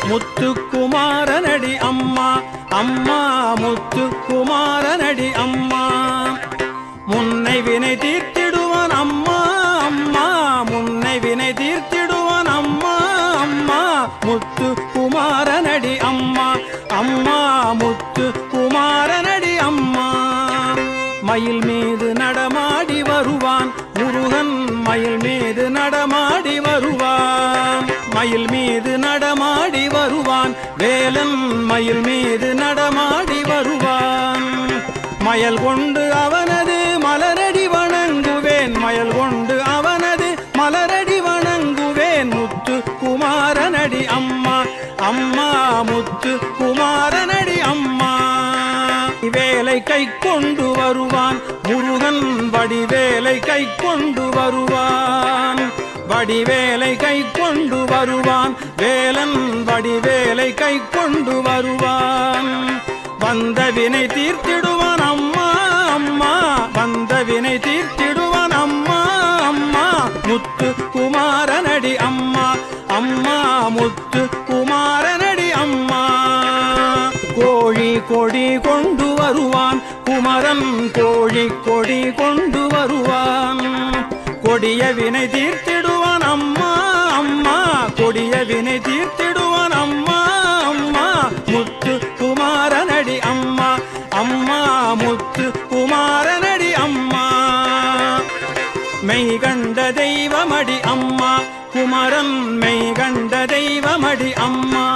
முத்துக்குமாரனடி அம்மா அம்மா முத்துக்குமாரனடி அம்மா முன்னை வினை தீர்த்திடுவான் அம்மா அம்மா முன்னை வினை தீர்த்திடுவான் அம்மா அம்மா முத்துக்குமாரனடி அம்மா அம்மா முத்துக்குமாரனடி அம்மா மயில் மீது நடமாடி வருவான் முருகன் மயில் மீது நடமாடி வருவான் மயில் மீது நடமாடி வருவான் வேலன் மயில் மீது நடமாடி வருவான் மயல் கொண்டு அவனது மலரடி வணங்குவேன் மயல் கொண்டு அவனது மலரடி வணங்குவேன் முத்துக்குமாரனடி அம்மா அம்மா முத்துக்குமாரனடி அம்மா வேலை கை கொண்டு வருவான் முருகன் வடிவேலை கை கொண்டு வருவான் வடிவேலை கை கொண்டு வருவான் வேலன் வடிவேலை கை கொண்டு வருவான் வந்த வினை தீர்த்திடுவான் அம்மா அம்மா வந்த வினை தீர்த்திடுவான் அம்மா அம்மா முத்துக்குமாரனடி அம்மா அம்மா முத்துக்குமாரனடி அம்மா கோழி கொடி கொண்டு வருவான் குமரன் கோழி கொடி கொண்டு வருவான் கொடிய வினை தீர்த்திடுவான் அம்மா அம்மா கொடிய வினை தீர்த்திடுவான் அம்மா அம்மா முத்துக்குமாரனடி அம்மா அம்மா முத்துக்குமாரனடி அம்மா மெய் கண்ட தெய்வமடி அம்மா குமரன் மெய் கண்ட தெய்வமடி அம்மா